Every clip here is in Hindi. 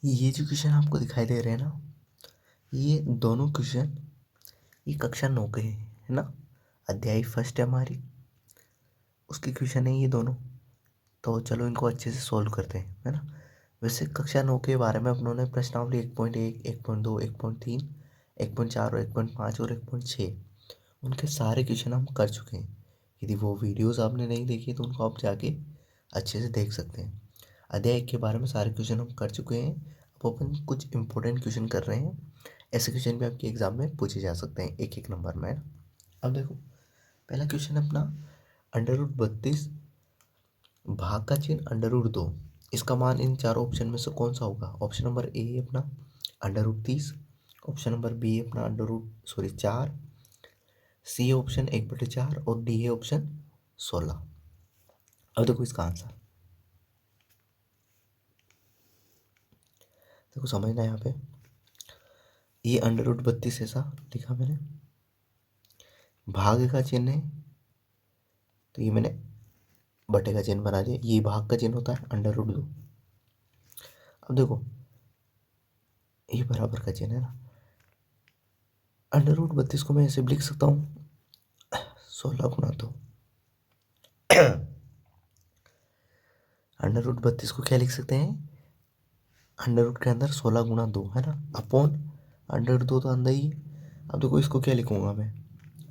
ये जो क्वेश्चन आपको दिखाई दे रहे हैं ना, ये दोनों क्वेश्चन ये कक्षा 9 के हैं, है ना। अध्याय फर्स्ट है हमारी, उसके क्वेश्चन है ये दोनों। तो चलो इनको अच्छे से सॉल्व करते हैं, है ना। वैसे कक्षा 9 के बारे में अपनों ने प्रश्नावली 1.1, 1.2, 1.3, 1.4 और 1.5 और 1.6 उनके सारे क्वेश्चन हम कर चुके हैं। यदि वो वीडियोस आपने नहीं देखी तो उनको आप जाके अच्छे से देख सकते हैं। अध्याय 1 के बारे में सारे क्वेश्चन हम कर चुके हैं। अब अपन कुछ इंपॉर्टेंट क्वेश्चन कर रहे हैं। ऐसे क्वेश्चन भी आपके एग्जाम में पूछे जा सकते हैं एक एक नंबर में। अब देखो पहला क्वेश्चन अपना √32 भाग का चिन्ह √2, इसका मान इन चारों ऑप्शन में से कौन सा होगा। ऑप्शन नंबर ए अपना √30, ऑप्शन नंबर बी अपना 4, सी ऑप्शन 1/4 और डी है ऑप्शन 16। अब देखो इसका आंसर, देखो समझना यहाँ पे, ये √32 ऐसा लिखा मैंने, भाग का चिन्ह है तो ये मैंने बटे का चिन्ह बना दिया, ये भाग का चिन्ह होता है √2। अब देखो ये बराबर का चिन्ह है ना, √32 को मैं ऐसे भी लिख सकता हूँ 16 गुना 2। √32 को क्या लिख सकते हैं, अंडर के अंदर 16 गुना 2 है ना, अपॉन √2 तो अंदर ही है। अब देखो इसको क्या लिखूंगा मैं,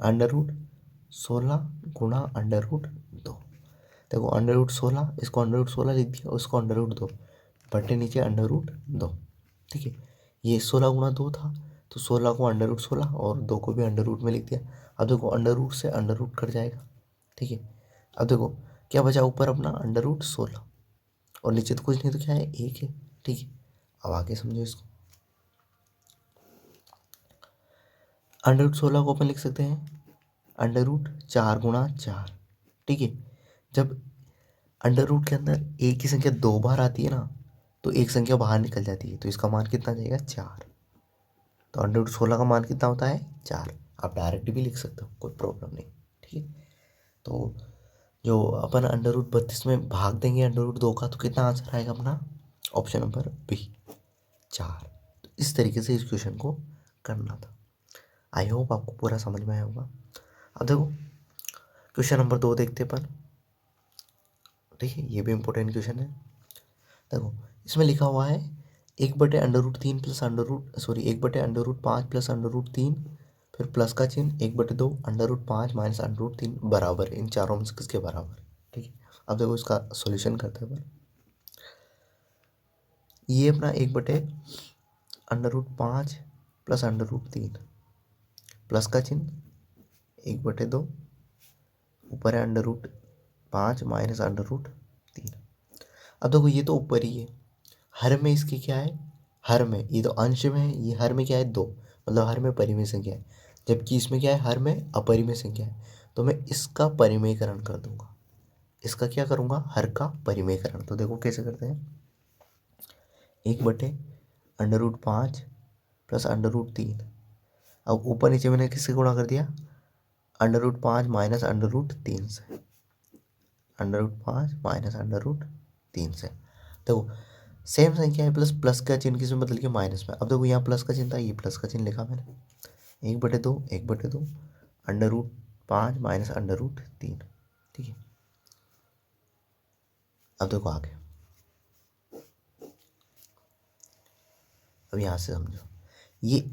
√16 गुणा √2। देखो √16, इसको √16 लिख दिया, उसको √2 बटे नीचे √2। ठीक है, ये 16 गुना 2 था तो 16 को √16 और 2 को भी √ में लिख दिया। अब देखो √ से √ कट जाएगा। ठीक है, अब देखो क्या बचा ऊपर अपना √16 और नीचे तो कुछ नहीं, तो क्या है 1 है। ठीक है, अब आगे समझो इसको, √16 को अपन लिख सकते हैं √4 गुणा 4। ठीक है, जब √ के अंदर एक ही संख्या 2 बार आती है ना तो एक संख्या बाहर निकल जाती है, तो इसका मान कितना जाएगा 4। तो √16 का मान कितना होता है 4। आप डायरेक्ट भी लिख सकते हो, कोई प्रॉब्लम नहीं। ठीक है, तो जो अपन √32 में भाग देंगे √2 का तो कितना आंसर आएगा अपना, ऑप्शन नंबर बी 4। तो इस तरीके से इस क्वेश्चन को करना था। आई होप आपको पूरा समझ में आया होगा। अब देखो क्वेश्चन नंबर 2 देखते अपन। ठीक है, ये भी इम्पोर्टेंट क्वेश्चन है। देखो इसमें लिखा हुआ है 1/√3 प्लस 1/√5 प्लस √3, फिर प्लस का चिन्ह 1/2 √5 माइनस √3 बराबर, इन चारों में से किसके बराबर। ठीक है, अब देखो इसका सॉल्यूशन करते हैं अपन। ये अपना 1/√5 प्लस √3, प्लस का चिन्ह 1/2, ऊपर है √5 माइनस √3। अब देखो ये तो ऊपर ही है, हर में इसके क्या है, हर में ये तो अंश में है, ये हर में क्या है 2, मतलब हर में परिमेय संख्या है, जबकि इसमें क्या है हर में अपरिमेय संख्या है। तो मैं इसका परिमेयकरण कर दूंगा, इसका क्या करूंगा, हर का परिमेयकरण। तो देखो कैसे करते हैं, 1/√5 प्लस √3, अब ऊपर नीचे मैंने किससे गुणा कर दिया, √5 माइनस √3 से, √5 माइनस √3 से। देखो सेम संख्या है, प्लस प्लस का चिन्ह किसमें बदल के माइनस में। अब देखो यहाँ प्लस का चिन्ह था, ये प्लस का चिन्ह लिखा मैंने, 1/2 1/2 √5 माइनस √3। ठीक है, अब देखो आगे, अब यहाँ से समझो, ये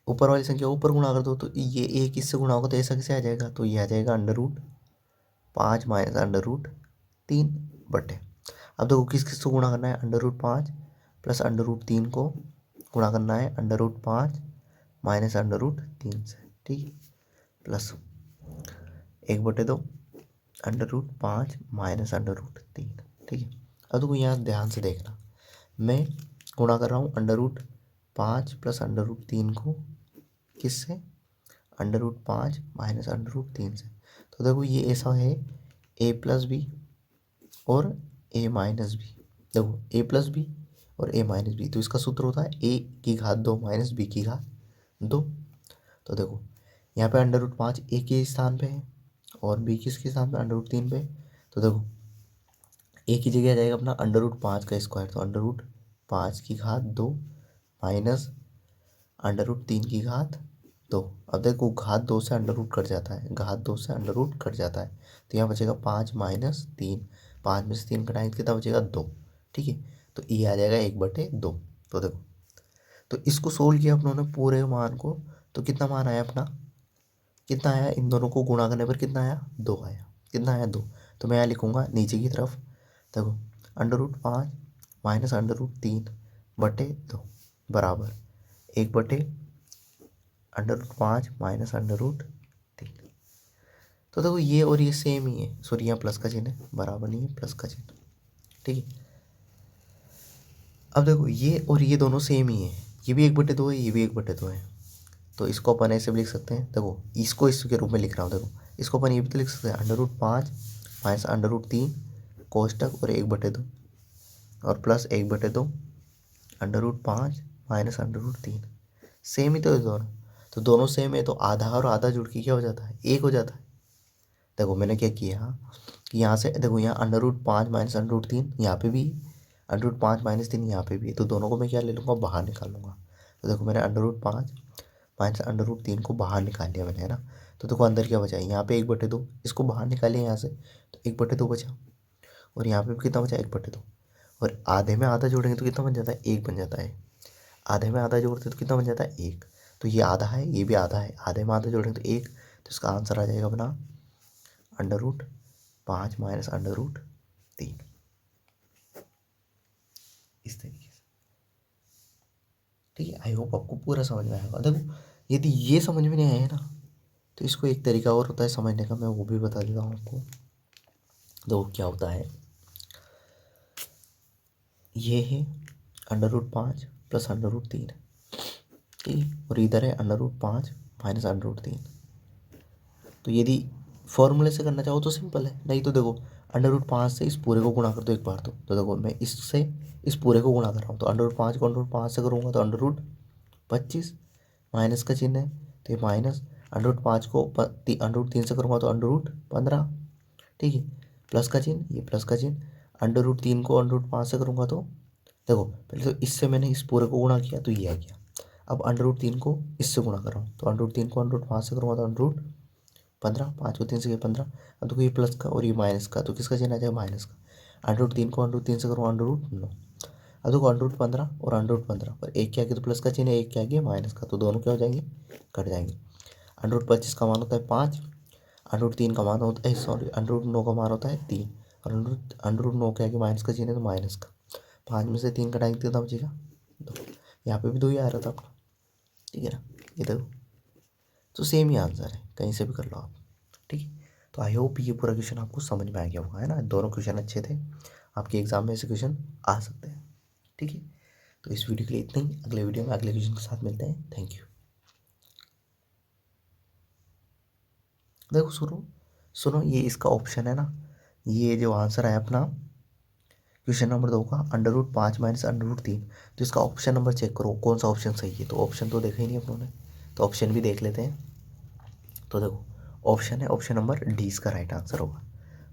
ऊपर वाली संख्या ऊपर गुणा कर दो तो ये एक इससे गुणा होगा तो ऐसा कैसे आ जाएगा, तो ये आ जाएगा √5 माइनस √3 बटे। अब देखो किस किस को गुणा करना है, √5 प्लस √3 को गुणा करना है √5 माइनस √3 से। ठीक है, प्लस 1/2 √5 माइनस √3। ठीक है, अब देखो यहाँ ध्यान से देखना, मैं गुणा कर रहा हूँ √5 प्लस √3 को किससे, √5 माइनस √3 से। तो देखो ये ऐसा है a प्लस बी और a माइनस बी। देखो a प्लस बी और a माइनस बी, तो इसका सूत्र होता है a की घात 2 माइनस b की घात 2। तो देखो यहाँ पे √5 a के स्थान पे है और b किसके स्थान पे, √3 पे। तो देखो a की जगह आ जाएगा अपना √5 का स्क्वायर, तो 5 की घात 2 माइनस √3 की घात 2। अब देखो घात 2 से अंडर रूट कट जाता है, घात 2 से अंडर रूट कट जाता है, तो यहाँ बचेगा 5 माइनस 3, 5 में से 3 घटाएंगे कितना बचेगा 2। ठीक है, तो ये आ जाएगा 1/2। तो देखो, तो इसको सोल्व किया अपनों ने पूरे मान को, तो कितना मान आया अपना, कितना आया, इन दोनों को गुणा करने पर कितना आया, 2 आया। कितना आया 2, तो मैं यहाँ लिखूंगा नीचे की तरफ, देखो √5 माइनस √3/2 बराबर 1/√5 माइनस √3। तो देखो ये और ये सेम ही है, सॉरी यहाँ प्लस का चिन्ह है, बराबर नहीं है, प्लस का चिन्ह। ठीक है, अब देखो ये और ये दोनों सेम ही है, ये भी 1/2 है, ये भी 1/2 है, तो इसको अपन ऐसे भी लिख सकते हैं। देखो इसको इसके रूप में लिख रहा हूँ, देखो इसको अपन ये भी तो लिख सकते हैं, √5 माइनस √3 कोष्टक और 1/2 और प्लस 1/2 √5 माइनस √3। सेम ही तो है दोनों, तो दोनों सेम है, तो आधा और आधा जुड़ के क्या हो जाता है, 1 हो जाता है। देखो मैंने क्या किया कि यहाँ से देखो, यहाँ √5 माइनस √3 यहाँ पे भी, √5 माइनस 3 यहाँ पे भी, तो दोनों को मैं क्या ले लूँगा, बाहर निकाल लूँगा। तो देखो मैंने √5 माइनस √3 को बाहर निकाल लिया मैंने, है ना। तो देखो अंदर क्या बचा है, यहाँ पे 1/2, इसको बाहर निकालिए यहाँ से, तो 1/2 बचा, और यहाँ पे भी कितना बचा, 1/2, और आधे में आधा जोड़ेंगे तो कितना बन जाता है, 1 बन जाता है। आधे में आधा जोड़ते तो कितना बन जाता है, 1। तो ये आधा है, ये भी आधा है, आधे में आधा जोड़ेंगे तो 1, तो इसका आंसर आ जाएगा अपना √5 माइनस √3, इस तरीके से। ठीक है, आई होप आपको पूरा समझ में आएगा। देखो यदि ये समझ में नहीं आया ना, तो इसको एक तरीका और होता है समझने का, मैं वो भी बता देता हूँ आपको। देखो क्या होता है, ये है √5 प्लस √3, ठीक है, और इधर है √5 माइनस √3। तो यदि फॉर्मूले से करना चाहो तो सिंपल है, नहीं तो देखो √5 से इस पूरे को गुणा कर दो एक बार। तो देखो मैं इससे इस पूरे को गुणा कर रहा हूँ, तो √5 को √5 से करूँगा तो √25, माइनस का चिन्ह है तो ये माइनस, √5 को √3 से करूँगा तो √15। ठीक है, प्लस का चिन्ह, ये प्लस का चिन्ह, √3 को √5 से करूँगा तो देखो पहले तो इससे मैंने इस पूरे को गुणा किया तो ये आ गया। अब √3 को इससे गुणा कर रहा हूँ, तो √3 को √5 से करूँगा तो √15, 5 को 3 से 15। अब देखो ये प्लस का और ये माइनस का, तो किसका चिन्ह आ जाएगा, माइनस का। √3 को √3 से करूँगा √9। अब देखो √15 और √15 पर एक क्या आ गया, तो प्लस का चिन्ह है, एक क्या आ गया, माइनस का, तो दोनों क्या हो जाएंगे, कट जाएंगे। √25 का मान होता है 5, √3 का मान होता है, सॉरी √9 का मान होता है 3, और √9 क्या है, माइनस का चिन्ह है तो माइनस का। 5 में से 3 कटाएंगे कितना बचेगा, 2। यहाँ पे भी 2 ही आ रहा था अपना, ठीक है ना, ये देखो, तो सेम ही आंसर है, कहीं से भी कर लो आप। ठीक है, तो आई होप ये पूरा क्वेश्चन आपको समझ में आ गया होगा, है ना। दोनों क्वेश्चन अच्छे थे, आपके एग्जाम में ऐसे क्वेश्चन आ सकते हैं। ठीक है, तो इस वीडियो के लिए इतना ही, अगले वीडियो में अगले क्वेश्चन के साथ मिलते हैं। Thank you. देखो सुनो सुनो, ये इसका ऑप्शन है ना, ये जो आंसर है अपना क्वेश्चन नंबर 2 का √5 माइनस √3, तो इसका ऑप्शन नंबर चेक करो कौन सा ऑप्शन सही है। तो ऑप्शन तो देखा ही नहीं अपनों ने, तो ऑप्शन भी देख लेते हैं। तो देखो ऑप्शन है, ऑप्शन नंबर डी इसका राइट आंसर होगा,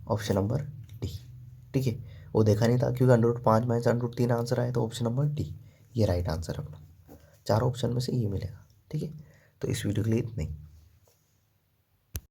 ऑप्शन नंबर डी। ठीक है, वो देखा नहीं था क्योंकि √5 माइनस √3 आंसर आया, तो ऑप्शन नंबर डी ये राइट आंसर है अपना। चारों ऑप्शन में से ये मिलेगा। ठीक है, तो इस वीडियो के लिए इतना ही।